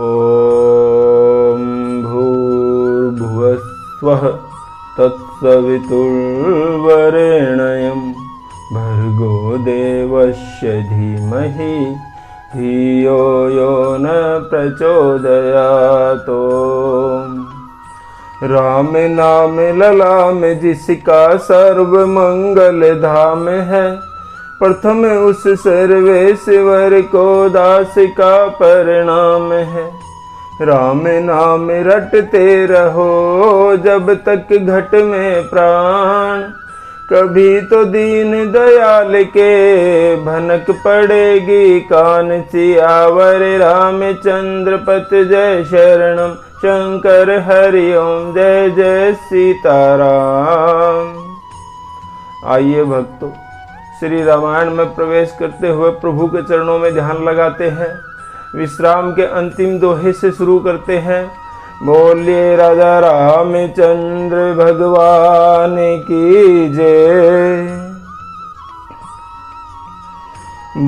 ॐ भूर्भुवस्वः तत्सवितुर्वरेण्यं भर्गो देवस्य धीमहि धियो यो न प्रचोदयात्। राम नाम ललाम जिसका सर्व मंगल धाम है, प्रथम उस सर्वेश्वर को दास का परिणाम है। राम नाम रटते रहो जब तक घट में प्राण, कभी तो दीन दयाल के भनक पड़ेगी कान। सियावर रामचंद्र पत जय शरणम, शंकर हरि ओम जय जय सीताराम। आइए भक्तों, श्री रामायण में प्रवेश करते हुए प्रभु के चरणों में ध्यान लगाते हैं। विश्राम के अंतिम दोहे से शुरू करते हैं। बोलिए राजा रामचंद्र भगवान की जय।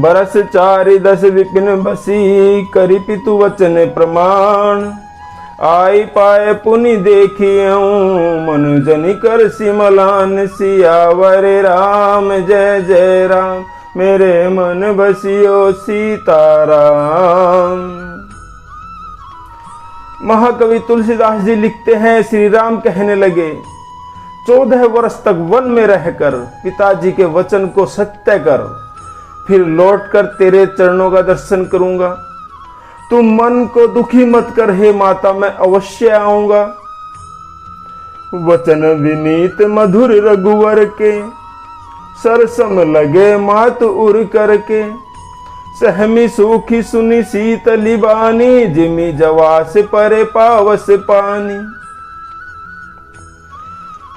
बरस 410 विपिन बसी, करि पितु वचन प्रमाण। आई पाए पुनि देखियऊं, मनुजनि कर सिमलान। सियावर राम जय जय राम, मेरे मन बसियो सीताराम। महाकवि तुलसीदास जी लिखते हैं, श्री राम कहने लगे, 14 वर्ष तक वन में रहकर पिताजी के वचन को सत्य कर, फिर लौटकर तेरे चरणों का दर्शन करूंगा। तुम मन को दुखी मत कर हे माता, मैं अवश्य आऊंगा। वचन विनीत मधुर रघुवर के, सरसम लगे मात उर करके। सहमी सूखी सुनी शीतली बानी, जिमी जवास परे पावस पानी।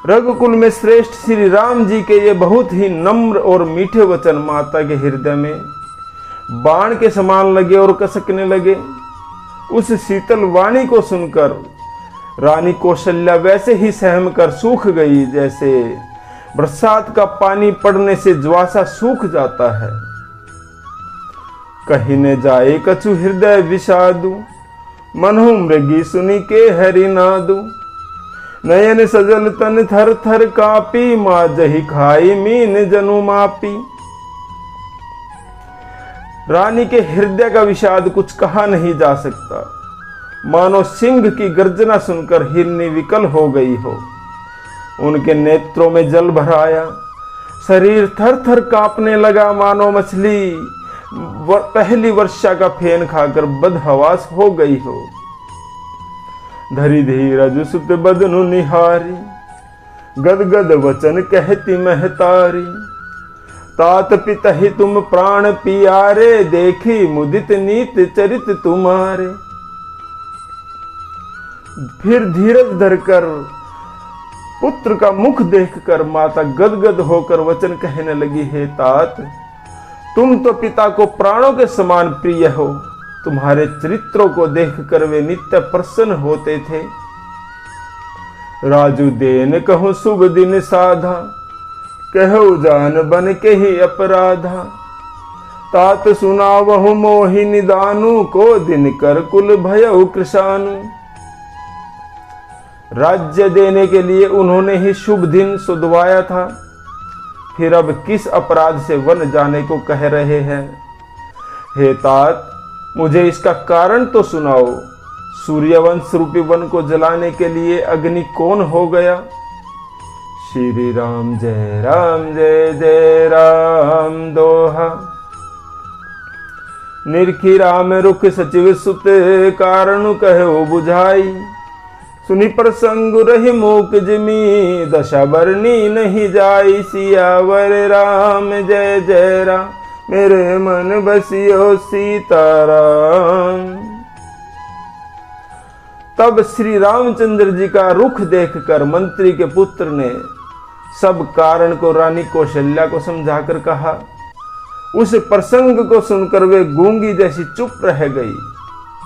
रघुकुल में श्रेष्ठ श्री राम जी के ये बहुत ही नम्र और मीठे वचन माता के हृदय में बाण के समान लगे और कसकने लगे। उस शीतल वाणी को सुनकर रानी कौशल्या वैसे ही सहम कर सूख गई, जैसे बरसात का पानी पड़ने से ज्वासा सूख जाता है। कहीं न जाए कछु हृदय विषादु, मनहु मृगी सुनी के हरि नादु। नयन सजल तन थर थर कापी, माँ जही खाई मीन जनु मापी। रानी के हृदय का विषाद कुछ कहा नहीं जा सकता। मानो सिंह की गर्जना सुनकर हिरनी विकल हो गई हो। उनके नेत्रों में जल भर आया, शरीर थर थर कांपने लगा, मानो मछली पहली वर्षा का फेन खाकर बदहवास हो गई हो। धरी धीरज सुत बदनु निहारी, गदगद वचन कहती महतारी। तात पितहि तुम प्राण पियारे, देखी मुदित नीत चरित तुम्हारे। फिर धीरज धरकर पुत्र का मुख देखकर माता गदगद होकर वचन कहने लगी, हे तात, तुम तो पिता को प्राणों के समान प्रिय हो। तुम्हारे चरित्रों को देखकर वे नित्य प्रसन्न होते थे। राजू देन कहूं शुभ दिन साधा, कहो जान बन के ही अपराधा। तात सुनावहु मोहि निदानु, को दिन कर कुल भयउ कृशानु। राज्य देने के लिए उन्होंने ही शुभ दिन सुधवाया था, फिर अब किस अपराध से वन जाने को कह रहे हैं। हे तात, मुझे इसका कारण तो सुनाओ। सूर्यवंश रूपी वन को जलाने के लिए अग्नि कौन हो गया। श्री राम जय जय राम दोहा। निरखी राम रुख सचिव सुत, कारण कहो बुझाई। सुनी प्रसंग रही मूक जिमी, दशा बरनी नहीं जाई। सियावर राम जय जय राम, मेरे मन बसियो सीताराम। तब श्री रामचंद्र जी का रुख देखकर मंत्री के पुत्र ने सब कारण को रानी कौशल्या को समझाकर कहा। उस प्रसंग को सुनकर वे गूंगी जैसी चुप रह गई।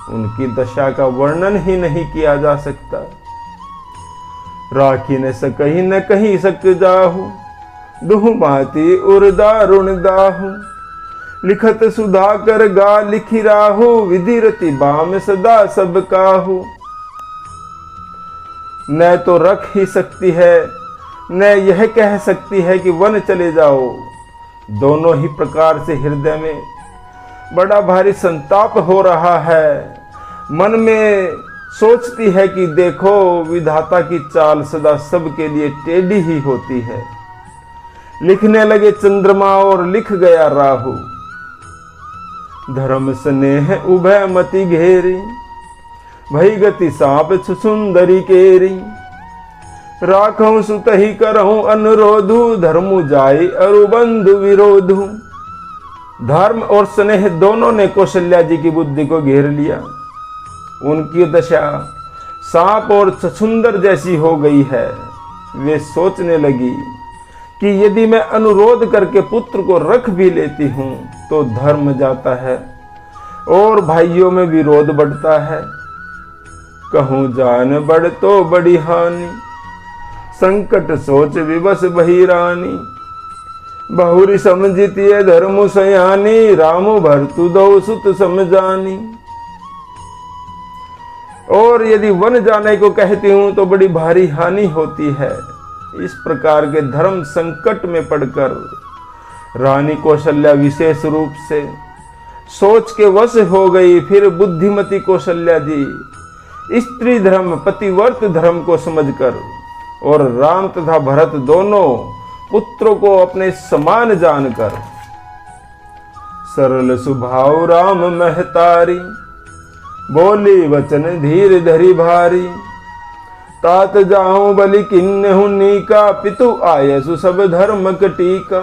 उनकी दशा का वर्णन ही नहीं किया जा सकता। राखी ने सकही न कहीं सक जाहू, दुहु माती उर दारुण दाहू। लिखत सुधा कर गा लिखी राहु, विधि रति बाम सदा सब काहू। न तो रख ही सकती है, न यह कह सकती है कि वन चले जाओ। दोनों ही प्रकार से हृदय में बड़ा भारी संताप हो रहा है। मन में सोचती है कि देखो, विधाता की चाल सदा सबके लिए टेढ़ी ही होती है। लिखने लगे चंद्रमा और लिख गया राहु, धर्म स्नेह उभय मति घेरी, भई गति सांप सुंदरी केरी। राखऊं सुतहि करऊं अनुरोधु, धर्मु जाई अरु बंधु विरोधु। धर्म और स्नेह दोनों ने कौशल्या जी की बुद्धि को घेर लिया। उनकी दशा सांप और छछुंदर जैसी हो गई है। वे सोचने लगी कि यदि मैं अनुरोध करके पुत्र को रख भी लेती हूं तो धर्म जाता है और भाइयों में विरोध बढ़ता है। कहूं जान बढ़ तो बड़ी हानि, संकट सोच विवश बही रानी। बहुरी समझितिए धर्म सयानी, रामु भरतु दो सुत समझानी। और यदि वन जाने को कहती हूं तो बड़ी भारी हानि होती है। इस प्रकार के धर्म संकट में पड़कर रानी कौशल्या विशेष रूप से सोच के वश हो गई। फिर बुद्धिमती कौशल्या जी स्त्री धर्म पतिव्रत धर्म को समझकर और राम तथा भरत दोनों पुत्रों को अपने समान जानकर सरल स्वभाव राम महतारी, बोली वचन धीर धरी भारी। तात जाऊं बलि किन्नहु नीका, पितु आयसु सब धर्म कटीका।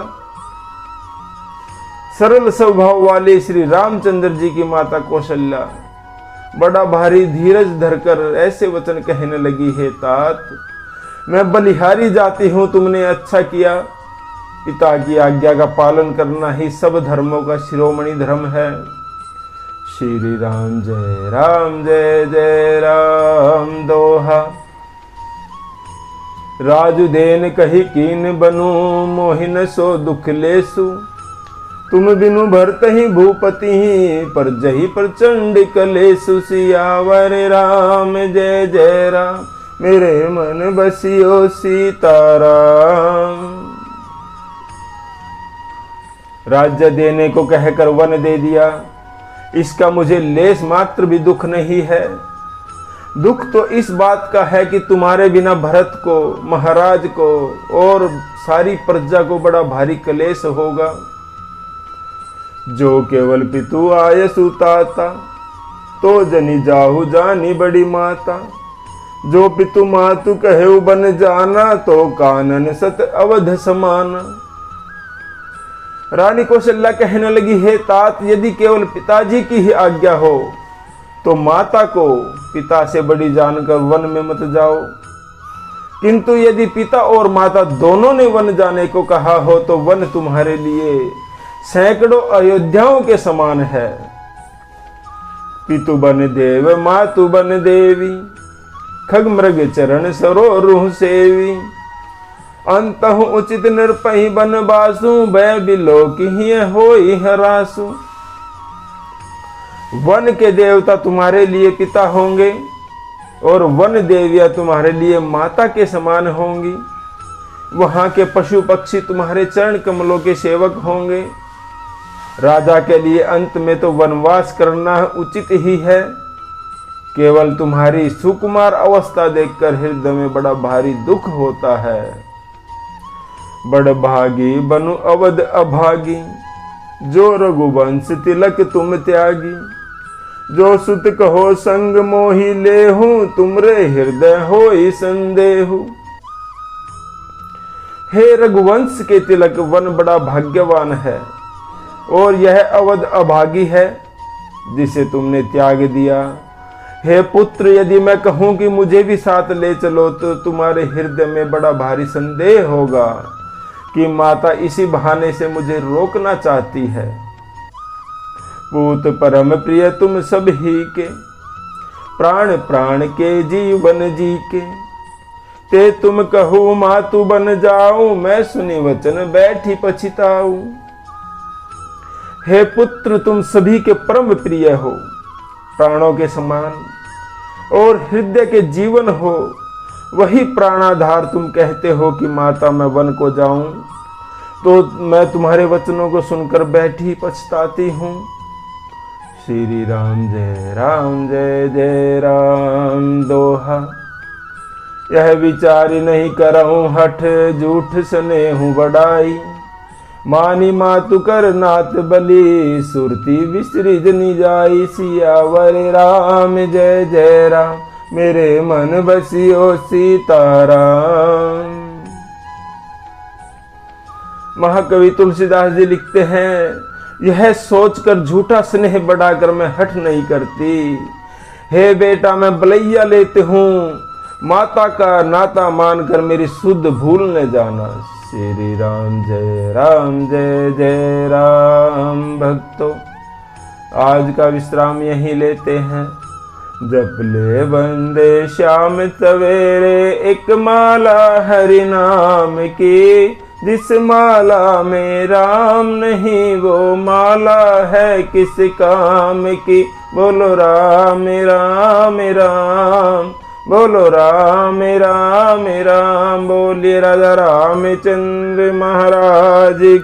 सरल स्वभाव वाले श्री रामचंद्र जी की माता कौशल्या बड़ा भारी धीरज धरकर ऐसे वचन कहने लगी, हे तात, मैं बलिहारी जाती हूं, तुमने अच्छा किया। पिता की आज्ञा का पालन करना ही सब धर्मों का शिरोमणि धर्म है। श्री राम जय जय राम दोहा। राजु देन कही कीन बनू, मोहिन सो दुख लेसु। तुम बिनु भरत ही भूपति ही, पर जही प्रचंड कलेसु। सियावर राम जय राम, मेरे मन बसियो सीताराम। राज्य देने को कहकर वन दे दिया, इसका मुझे लेस मात्र भी दुख नहीं है। दुख तो इस बात का है कि तुम्हारे बिना भरत को, महाराज को और सारी प्रजा को बड़ा भारी कलेश होगा। जो केवल पितु आय सुताता, तो जनी जाहु जानी बड़ी माता। जो पितु मातु कहे बन जाना, तो कानन सत अवध समाना। रानी कौशल्या कहने लगी, हे तात, यदि केवल पिताजी की ही आज्ञा हो तो माता को पिता से बड़ी जानकर वन में मत जाओ। किंतु यदि पिता और माता दोनों ने वन जाने को कहा हो तो वन तुम्हारे लिए सैकड़ों अयोध्याओं के समान है। पितु बन देव मातु बन देवी, खग मृग चरण सरो रूह सेवी। अंतहु उचित निरपहि बन बासु, भय बिलोक ही होई हरासु। वन के देवता तुम्हारे लिए पिता होंगे और वन देवियां तुम्हारे लिए माता के समान होंगी। वहां के पशु पक्षी तुम्हारे चरण कमलों के सेवक होंगे। राजा के लिए अंत में तो वनवास करना उचित ही है। केवल तुम्हारी सुकुमार अवस्था देखकर हृदय में बड़ा भारी दुख होता है। बड़ भागी बनु अवध अभागी, जो रघुवंश तिलक तुम त्यागी। जो सुत कहो संग मोहि लेहूं, तुमरे हृदय होई संदेहु। हे रघुवंश के तिलक, वन बड़ा भाग्यवान है और यह अवध अभागी है जिसे तुमने त्याग दिया। हे पुत्र, यदि मैं कहूं कि मुझे भी साथ ले चलो तो तुम्हारे हृदय में बड़ा भारी संदेह होगा कि माता इसी बहाने से मुझे रोकना चाहती है। पूत परम प्रिय तुम सब ही के, प्राण प्राण के जीवन जी के। ते तुम कहो मातु बन जाऊं, मैं सुनी वचन बैठी पछिताऊं। हे पुत्र, तुम सभी के परम प्रिय हो, प्राणों के समान और हृदय के जीवन हो। वही प्राणाधार तुम कहते हो कि माता मैं वन को जाऊं तो मैं तुम्हारे वचनों को सुनकर बैठी पछताती हूं। श्री राम जय जय राम दोहा। यह विचारी नहीं करऊं हठ, झूठ सने हूं बढ़ाई। मानी मातु कर नात बलि, सुरती विसरी जनी जाई। सियावर राम जय राम, मेरे मन बसियो सीताराम। महाकवि तुलसीदास जी लिखते हैं, यह सोचकर झूठा स्नेह बढ़ाकर मैं हठ नहीं करती। हे बेटा, मैं बलैया लेते हूँ, माता का नाता मानकर मेरी शुद्ध भूल न जाना। श्री राम जय राम। भक्तों, आज का विश्राम यहीं लेते हैं। जप ले बंदे श्याम सवेरे, एक माला हरि नाम की। जिस माला में राम नहीं वो माला है किस काम की। बोलो राम राम राम, बोलो राम राम राम। बोलिए राजा रामचंद्र महाराज की।